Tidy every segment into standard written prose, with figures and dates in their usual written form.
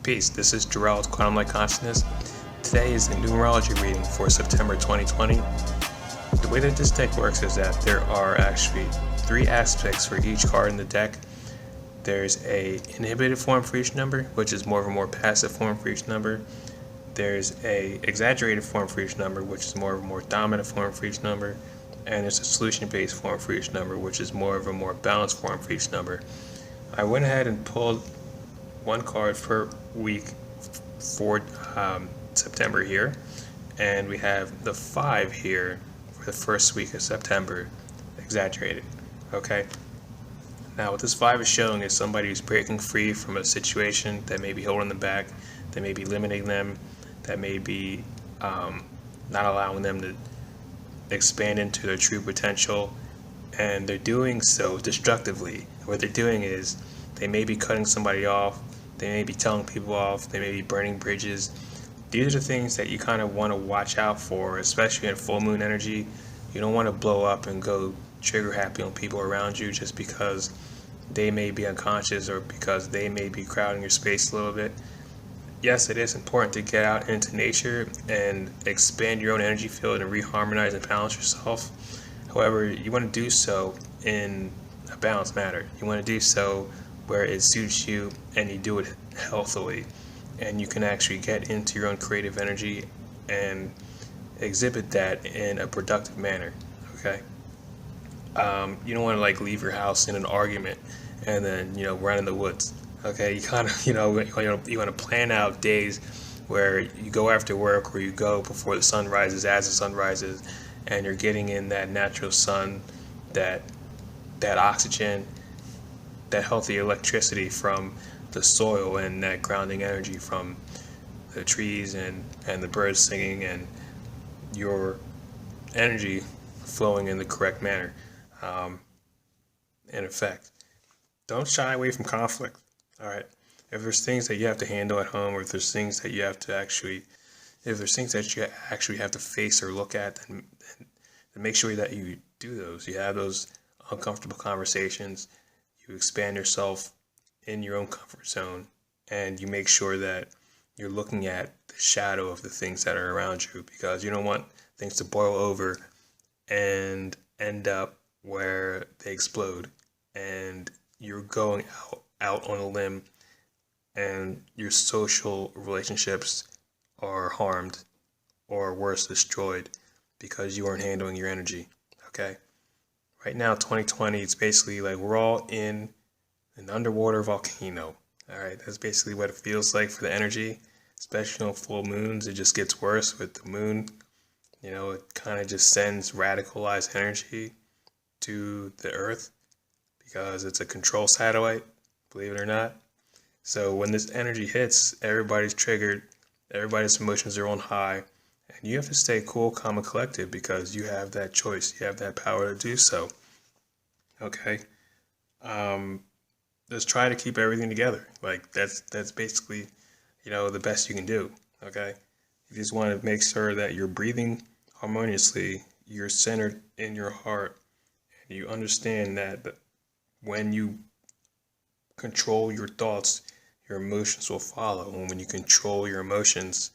Peace, this is Jarrell with Quantum Light Consciousness. Today is the Numerology reading for September 2020. The way that this deck works is that there are actually three aspects for each card in the deck. There's a inhibited form for each number, which is more of a more passive form for each number. There's a exaggerated form for each number, which is more of a more dominant form for each number. And there's a solution-based form for each number, which is more of a more balanced form for each number. I went ahead and pulled one card per week for September here, and we have the 5 here for the first week of September, exaggerated. Okay, now what this 5 is showing is somebody who's breaking free from a situation that may be holding them back, that may be limiting them, that may be not allowing them to expand into their true potential, and they're doing so destructively. What they're doing is they may be cutting somebody off, they may be telling people off, they may be burning bridges. These are the things that you kind of want to watch out for, especially in full moon energy. You don't want to blow up and go trigger happy on people around you just because they may be unconscious or because they may be crowding your space a little bit. Yes, it is important to get out into nature and expand your own energy field and reharmonize and balance yourself. However, you want to do so in a balanced manner. You want to do so where it suits you and you do it healthily, and you can actually get into your own creative energy and exhibit that in a productive manner. Okay, you don't want to like leave your house in an argument and then run in the woods. Okay, you kind of you want to plan out days where you go after work or you go before the sun rises, as the sun rises, and you're getting in that natural sun, that oxygen, that healthy electricity from the soil, and that grounding energy from the trees and the birds singing, and your energy flowing in the correct manner. In effect, don't shy away from conflict. All right, if there's things that you have to handle at home, or if there's things that you have to actually have to face or look at, then make sure that you do those. You have those uncomfortable conversations. You expand yourself in your own comfort zone, and you make sure that you're looking at the shadow of the things that are around you, because you don't want things to boil over and end up where they explode and you're going out on a limb and your social relationships are harmed or worse, destroyed because you aren't handling your energy. Okay, right now 2020, it's basically like we're all in an underwater volcano. All right, that's basically what it feels like for the energy, especially on full moons. It just gets worse with the moon. It kind of just sends radicalized energy to the earth because it's a control satellite, believe it or not. So when this energy hits, everybody's triggered, everybody's emotions are on high, and you have to stay cool, calm, and collected because you have that choice, you have that power to do so. Okay, just try to keep everything together. Like that's basically, the best you can do. Okay, you just want to make sure that you're breathing harmoniously, you're centered in your heart, and you understand that when you control your thoughts, your emotions will follow. And when you control your emotions,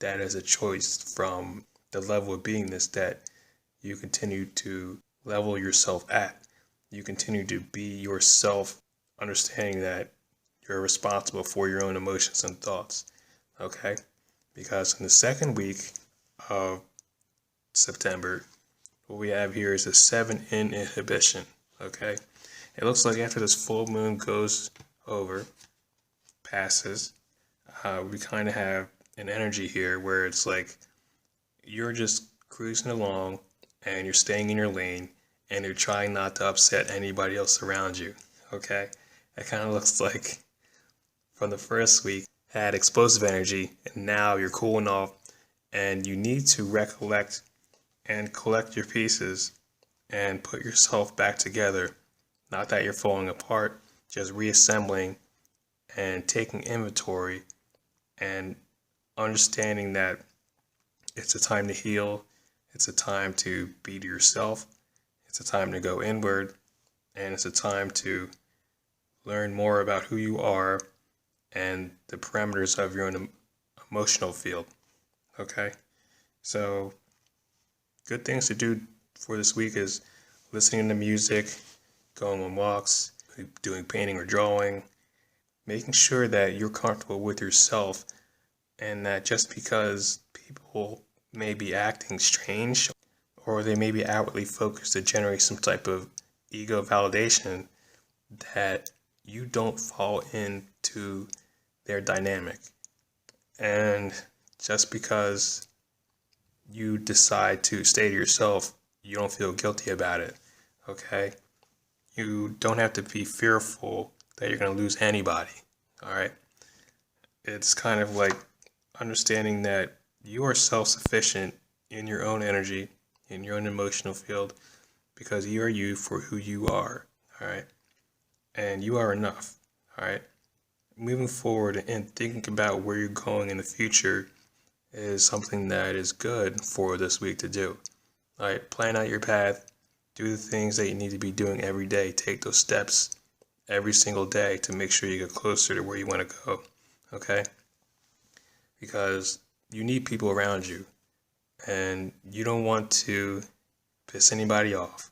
that is a choice from the level of beingness that you continue to level yourself at. You continue to be yourself, understanding that you're responsible for your own emotions and thoughts. Okay? Because in the second week of September, what we have here is a 7 in inhibition. Okay? It looks like after this full moon goes over, passes, we kind of have an energy here where it's like you're just cruising along and you're staying in your lane and you're trying not to upset anybody else around you. Okay? It kind of looks like from the first week had explosive energy, and now you're cooling off, and you need to recollect and collect your pieces and put yourself back together. Not that you're falling apart, just reassembling and taking inventory and understanding that it's a time to heal, it's a time to be to yourself, it's a time to go inward, and it's a time to learn more about who you are and the parameters of your own emotional field. Okay, so good things to do for this week is listening to music, going on walks, doing painting or drawing, making sure that you're comfortable with yourself, and that just because people may be acting strange or they may be outwardly focused to generate some type of ego validation, that you don't fall into their dynamic. And just because you decide to stay to yourself, you don't feel guilty about it, okay? You don't have to be fearful that you're going to lose anybody, all right? It's kind of like understanding that you are self-sufficient in your own energy, in your own emotional field, because you are you for who you are, all right? And you are enough, all right? Moving forward and thinking about where you're going in the future is something that is good for this week to do. All right, plan out your path, do the things that you need to be doing every day, take those steps every single day to make sure you get closer to where you want to go, okay? Because you need people around you, and you don't want to piss anybody off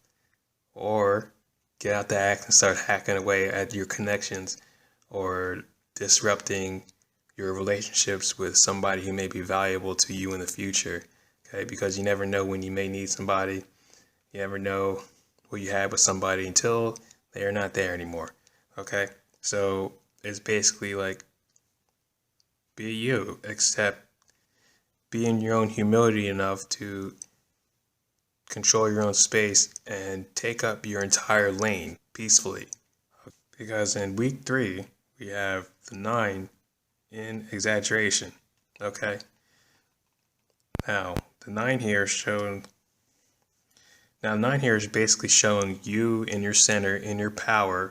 or get out the act and start hacking away at your connections or disrupting your relationships with somebody who may be valuable to you in the future, okay? Because you never know when you may need somebody. You never know what you had with somebody until they are not there anymore, okay? So it's basically like, be you, except be in your own humility enough to control your own space and take up your entire lane peacefully. Because in week 3, we have the 9 in exaggeration, okay? Now, the 9 here is showing, now 9 here is basically showing you in your center, in your power,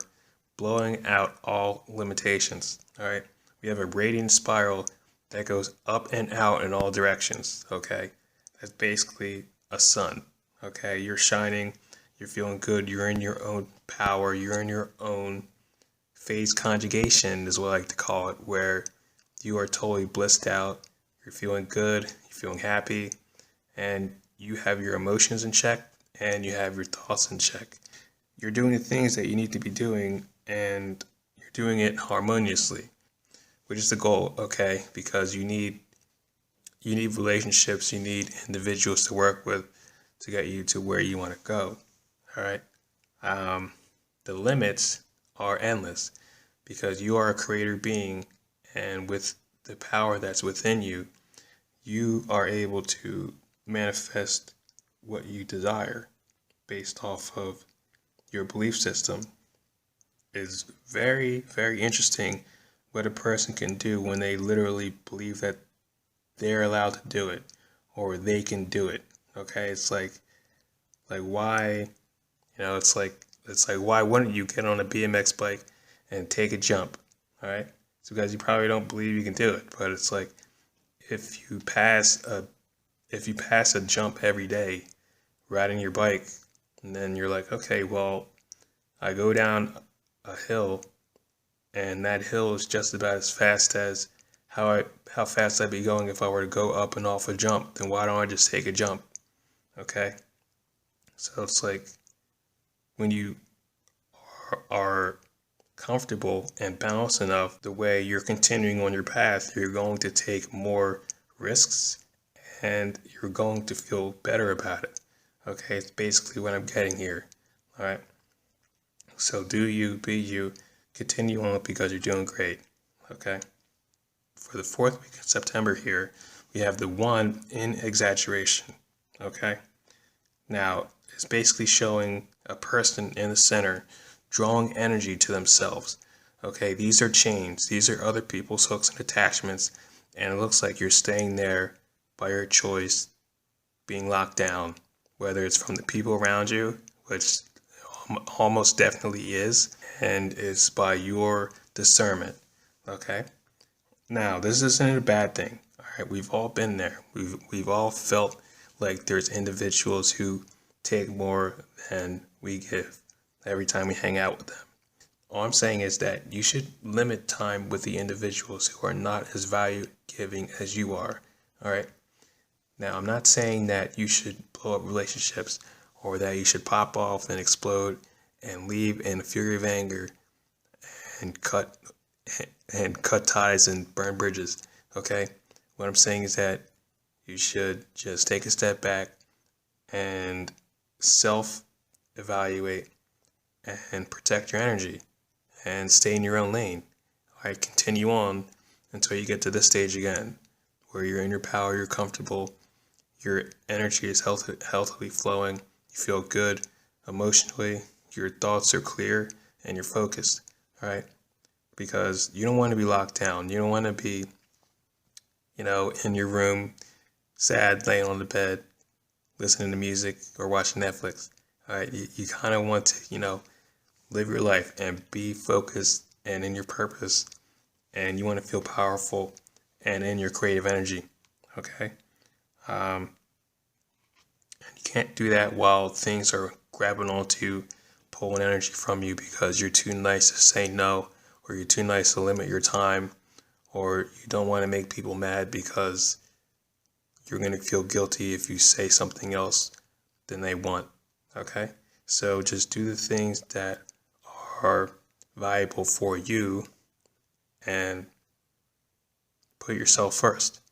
blowing out all limitations, all right? We have a radiant spiral that goes up and out in all directions, okay? That's basically a sun, okay? You're shining, you're feeling good, you're in your own power, you're in your own phase conjugation is what I like to call it, where you are totally blissed out, you're feeling good, you're feeling happy, and you have your emotions in check and you have your thoughts in check. You're doing the things that you need to be doing, and you're doing it harmoniously, which is the goal, okay? Because you need relationships, you need individuals to work with to get you to where you want to go, all right? The limits are endless because you are a creator being, and with the power that's within you, you are able to manifest what you desire based off of your belief system. Is very, very interesting what a person can do when they literally believe that they're allowed to do it or they can do it. Okay, it's like why, it's like why wouldn't you get on a BMX bike and take a jump? All right, it's because you probably don't believe you can do it. But it's like if you pass a jump every day riding your bike, and then you're like, okay, well, I go down a hill, and that hill is just about as fast as how fast I'd be going if I were to go up and off a jump. Then why don't I just take a jump? Okay, so it's like when you are comfortable and balanced enough, the way you're continuing on your path, you're going to take more risks and you're going to feel better about it. Okay, it's basically what I'm getting here. All right, so do you, be you, continue on because you're doing great. Okay, for the 4th week of September here, we have the 1 in exaggeration. Okay, now it's basically showing a person in the center drawing energy to themselves. Okay, these are chains, these are other people's hooks and attachments, and it looks like you're staying there by your choice, being locked down, whether it's from the people around you, which almost definitely is, and it's by your discernment. Okay, now this isn't a bad thing. All right, we've all been there. We've all felt like there's individuals who take more than we give every time we hang out with them. All I'm saying is that you should limit time with the individuals who are not as value giving as you are. All right. Now, I'm not saying that you should blow up relationships or that you should pop off and explode and leave in a fury of anger and cut ties and burn bridges. Okay. What I'm saying is that you should just take a step back and self-evaluate and protect your energy and stay in your own lane. All right, continue on until you get to this stage again, where you're in your power, you're comfortable, your energy is healthily flowing, you feel good emotionally, your thoughts are clear, and you're focused. All right, because you don't want to be locked down. You don't want to be, in your room, sad, laying on the bed, listening to music or watching Netflix. All right, you kind of want to, live your life and be focused and in your purpose, and you want to feel powerful and in your creative energy. Okay, and you can't do that while things are grabbing onto, pulling energy from you because you're too nice to say no, or you're too nice to limit your time, or you don't want to make people mad because you're going to feel guilty if you say something else than they want. Okay, so just do the things that are valuable for you and put yourself first.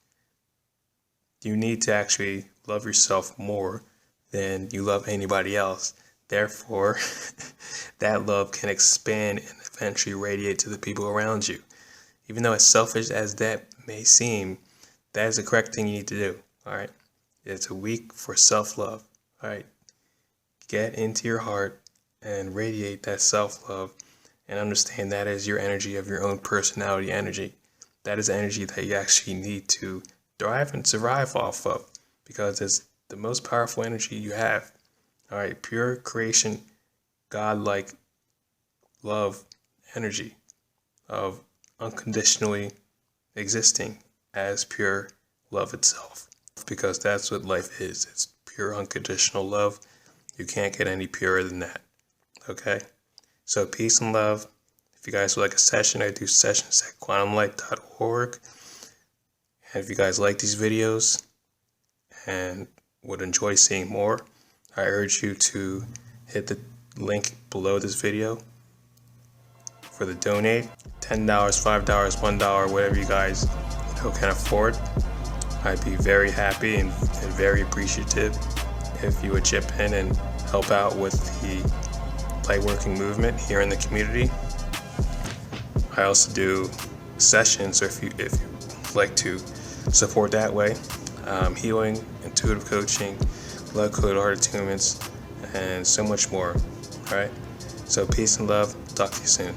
You need to actually love yourself more than you love anybody else. Therefore, that love can expand and eventually radiate to the people around you. Even though as selfish as that may seem, that is the correct thing you need to do. All right. It's a week for self-love. All right. Get into your heart and radiate that self-love, and understand that is your energy of your own personality energy. That is energy that you actually need to thrive and survive off of, because it's the most powerful energy you have. All right, pure creation, God-like love energy of unconditionally existing as pure love itself, because that's what life is. It's pure unconditional love. You can't get any purer than that. Okay, so peace and love. If you guys would like a session, I do sessions at quantumlight.org. And if you guys like these videos and would enjoy seeing more, I urge you to hit the link below this video for the donate. $10, $5, $1, whatever you guys can afford. I'd be very happy and very appreciative if you would chip in and help out with the lightworking movement here in the community. I also do sessions, or if you like to support that way, healing, intuitive coaching, love code art attunements, and so much more. All right, so peace and love. Talk to you soon.